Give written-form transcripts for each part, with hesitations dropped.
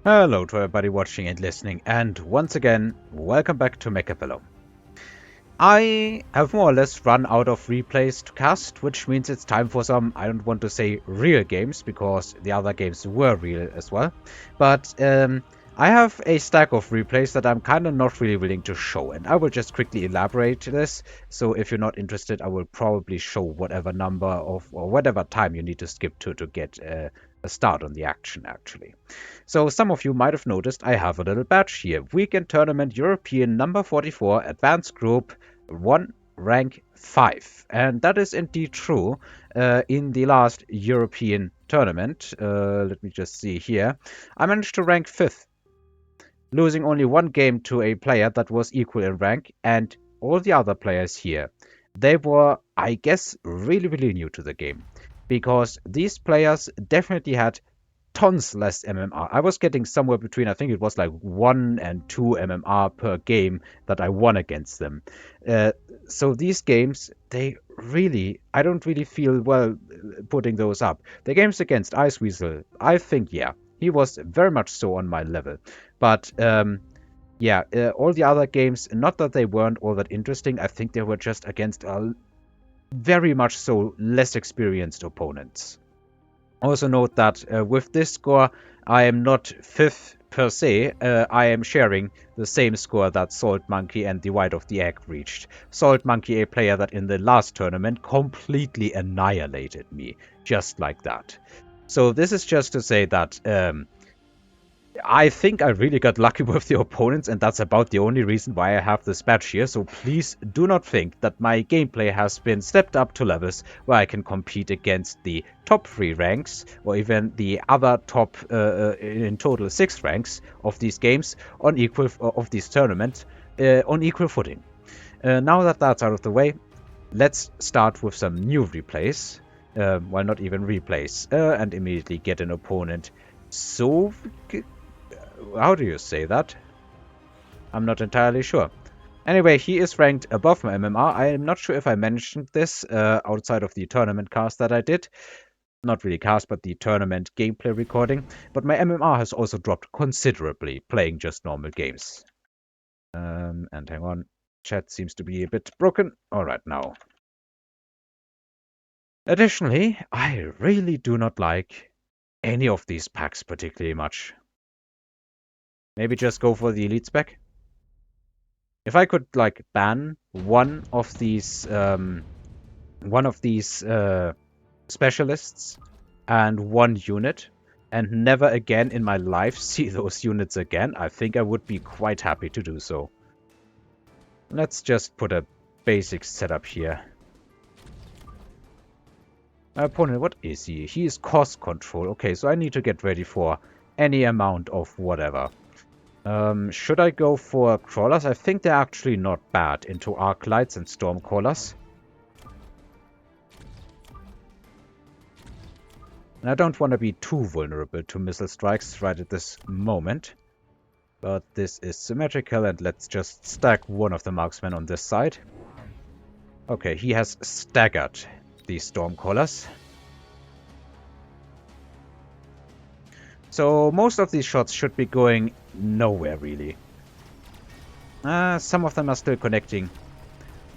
Hello to everybody watching and listening, and once again, welcome back to Mechabellum. I have more or less run out of replays to cast, which means it's time for some, I don't want to say real games, because the other games were real as well, but I have a stack of replays that I'm kind of not really willing to show, and I will just quickly elaborate this, so if you're not interested, I will probably show whatever number of, or whatever time you need to skip to get a start on the action, actually. So some of you might have noticed I have a little badge here. Weekend Tournament European number 44 Advanced Group 1 rank 5. And that is indeed true in the last European tournament. Let me just see here. I managed to rank 5th, losing only one game to a player that was equal in rank, and all the other players here, they were, I guess, really new to the game. Because these players definitely had tons less MMR. I was getting somewhere between, I think it was like 1 and 2 MMR per game that I won against them. So these games, I don't really feel well putting those up. The games against Iceweasel, I think, yeah, he was very much so on my level. But yeah, all the other games, not that they weren't all that interesting, I think they were just against very much so less experienced opponents. Also note that with this score, I am not 5th per se. I am sharing the same score that Salt Monkey and the White of the Egg reached. Salt Monkey, a player that in the last tournament completely annihilated me, just like that. So this is just to say that I think I really got lucky with the opponents, and that's about the only reason why I have this badge here, so please do not think that my gameplay has been stepped up to levels where I can compete against the top 3 ranks, or even the other top, in total 6 ranks of these games, on equal, of these tournaments, on equal footing. Now that that's out of the way, let's start with some new replays, well, not even replays, and immediately get an opponent. So, how do you say that? I'm not entirely sure. Anyway, he is ranked above my MMR. I am not sure if I mentioned this outside of the tournament cast that I did. Not really cast, but the tournament gameplay recording. But my MMR has also dropped considerably playing just normal games. And hang on, chat seems to be a bit broken. Alright, now. Additionally, I really do not like any of these packs particularly much. Maybe just go for the elite spec. If I could like ban one of these specialists and one unit, and never again in my life see those units again, I think I would be quite happy to do so. Let's just put a basic setup here. My opponent, what is he? He is cost control. Okay, so I need to get ready for any amount of whatever. Should I go for crawlers? I think they're actually not bad into Arclights and Stormcrawlers. And I don't want to be too vulnerable to missile strikes right at this moment. But this is symmetrical, and let's just stack one of the marksmen on this side. Okay, he has staggered these Stormcrawlers. So most of these shots should be going nowhere, really. Some of them are still connecting.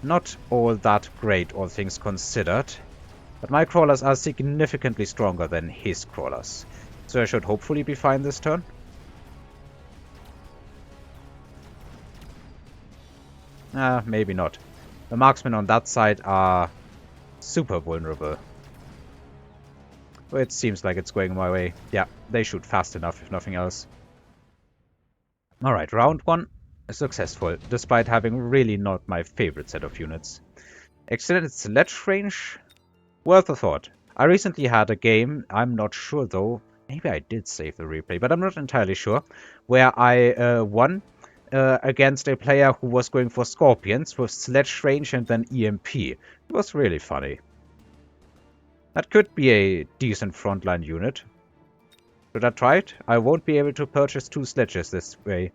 Not all that great, all things considered. But my crawlers are significantly stronger than his crawlers. So I should hopefully be fine this turn. Maybe not. The marksmen on that side are super vulnerable. Well, it seems like it's going my way. Yeah, they shoot fast enough, if nothing else. Alright, round 1 is successful, despite having really not my favorite set of units. Extended sledge range? Worth a thought. I recently had a game, I'm not sure though, maybe I did save the replay, but I'm not entirely sure, where I won against a player who was going for scorpions with sledge range and then EMP. It was really funny. That could be a decent frontline unit. Should I try it? I won't be able to purchase 2 sledges this way.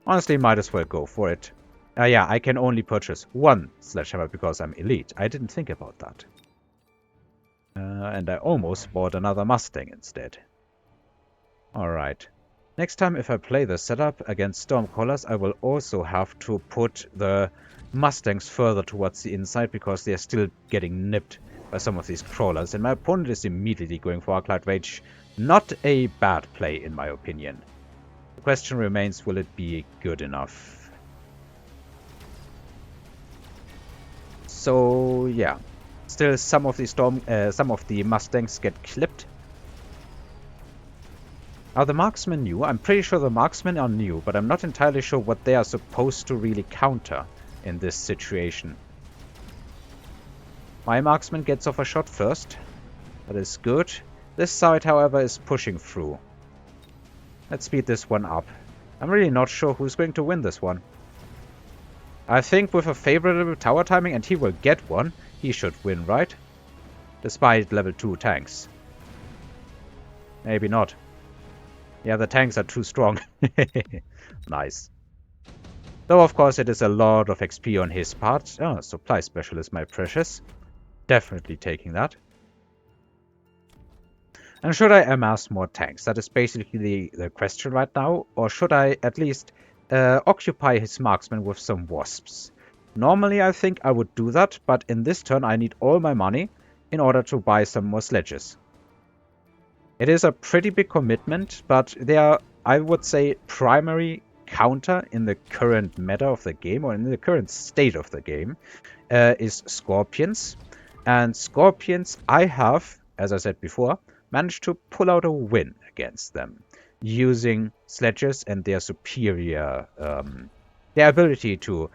Honestly, might as well go for it. Yeah, I can only purchase 1 sledgehammer because I'm elite. I didn't think about that. And I almost bought another Mustang instead. Alright. Next time if I play the setup against Stormcrawlers, I will also have to put the Mustangs further towards the inside because they are still getting nipped by some of these crawlers. And my opponent is immediately going for Arclight Rage. Not a bad play in my opinion. The question remains, will it be good enough? So yeah, still some of the Mustangs get clipped. Are the marksmen new? I'm pretty sure the marksmen are new, but I'm not entirely sure what they are supposed to really counter in this situation. My marksman gets off a shot first. That is good. This side, however, is pushing through. Let's speed this one up. I'm really not sure who's going to win this one. I think with a favorable tower timing, and he will get one, he should win, right? Despite level 2 tanks. Maybe not. Yeah, the tanks are too strong. Nice. Though, of course, it is a lot of XP on his part. Oh, supply specialist, my precious. Definitely taking that. And should I amass more tanks? That is basically the question right now. Or should I at least occupy his marksman with some wasps? Normally, I think I would do that, but in this turn, I need all my money in order to buy some more sledges. It is a pretty big commitment, but they are, I would say, primary counter in the current meta of the game, or in the current state of the game, is Scorpions. And Scorpions, I have, as I said before, managed to pull out a win against them, using Sledges and their superior, their ability to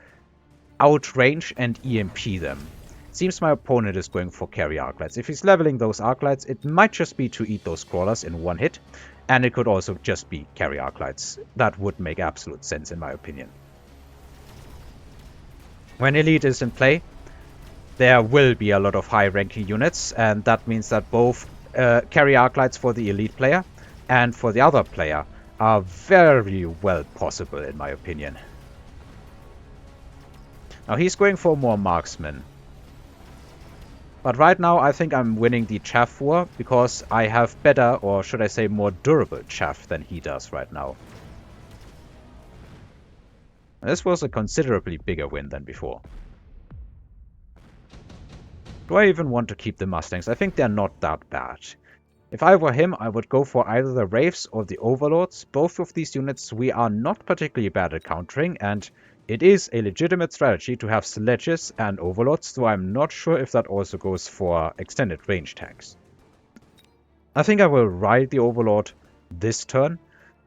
outrange and EMP them. Seems my opponent is going for carry Arclights. If he's leveling those Arclights, it might just be to eat those crawlers in one hit. And it could also just be carry Arclights. That would make absolute sense in my opinion. When Elite is in play, there will be a lot of high-ranking units. And that means that both carry Arclights for the Elite player and for the other player are very well possible in my opinion. Now he's going for more marksmen. But right now, I think I'm winning the chaff war because I have better, or should I say more durable chaff than he does right now. This was a considerably bigger win than before. Do I even want to keep the Mustangs? I think they're not that bad. If I were him, I would go for either the Wraiths or the Overlords. Both of these units we are not particularly bad at countering, and it is a legitimate strategy to have Sledges and Overlords, though I'm not sure if that also goes for extended range tanks. I think I will ride the Overlord this turn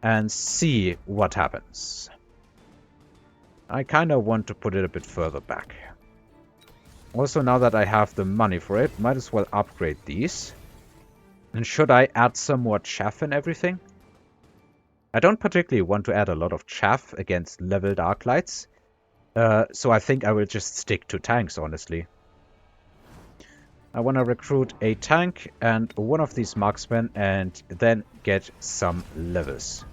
and see what happens. I kind of want to put it a bit further back. Also, now that I have the money for it, might as well upgrade these. And should I add some more chaff and everything? I don't particularly want to add a lot of chaff against leveled Arclights. So I think I will just stick to tanks, honestly. I want to recruit a tank and one of these marksmen and then get some levels.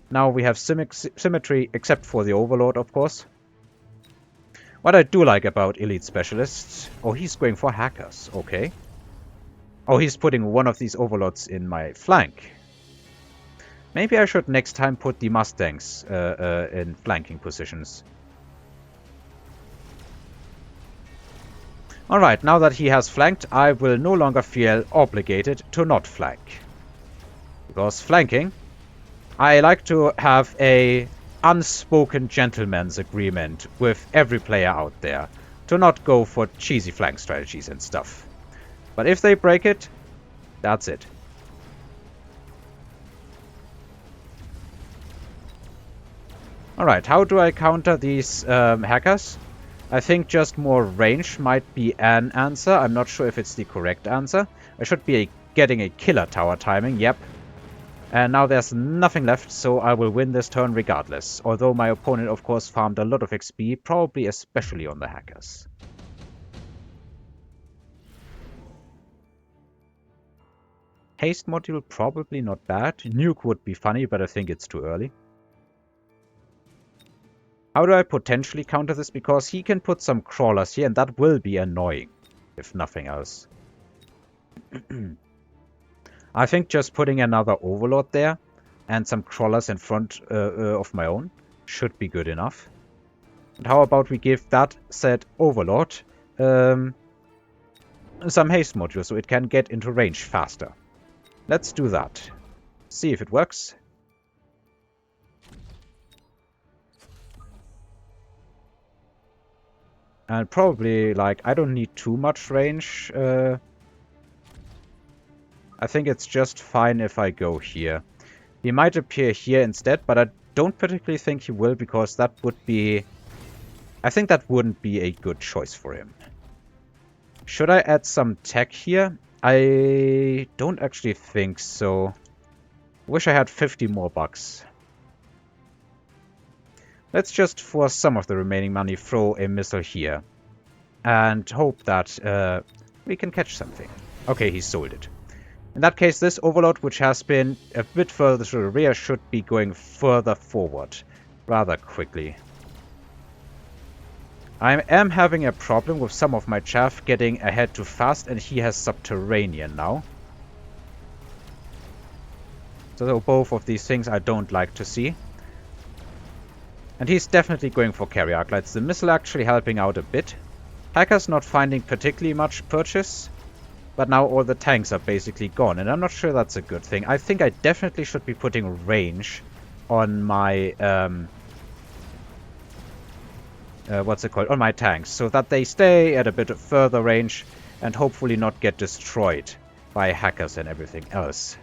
Now we have symmetry, except for the Overlord, of course. What I do like about Elite Specialists... Oh, he's going for hackers. Okay. Oh, he's putting one of these Overlords in my flank. Maybe I should next time put the Mustangs in flanking positions. Alright, now that he has flanked, I will no longer feel obligated to not flank. Because flanking, I like to have a unspoken gentleman's agreement with every player out there to not go for cheesy flank strategies and stuff. But if they break it, that's it. Alright, how do I counter these hackers? I think just more range might be an answer. I'm not sure if it's the correct answer. I should be getting a killer tower timing, yep. And now there's nothing left, so I will win this turn regardless. Although my opponent, of course, farmed a lot of XP, probably especially on the hackers. Haste module, probably not bad. Nuke would be funny, but I think it's too early. How do I potentially counter this? Because he can put some crawlers here, and that will be annoying, if nothing else. I think just putting another Overlord there and some crawlers in front of my own should be good enough. And how about we give that said Overlord some haste module so it can get into range faster. Let's do that. See if it works. And probably, like, I don't need too much range. I think it's just fine if I go here. He might appear here instead, but I don't particularly think he will, because that would be... I think that wouldn't be a good choice for him. Should I add some tech here? I don't actually think so. Wish I had 50 more bucks. Let's just, for some of the remaining money, throw a missile here. And hope that we can catch something. Okay, he sold it. In that case, this Overlord, which has been a bit further to the rear, should be going further forward rather quickly. I am having a problem with some of my chaff getting ahead too fast, and he has Subterranean now. So both of these things I don't like to see. And he's definitely going for carry Arclights. The missile actually helping out a bit. Hacker's not finding particularly much purchase. But now all the tanks are basically gone. And I'm not sure that's a good thing. I think I definitely should be putting range on my... what's it called? On my tanks. So that they stay at a bit of further range. And hopefully not get destroyed by hackers and everything else.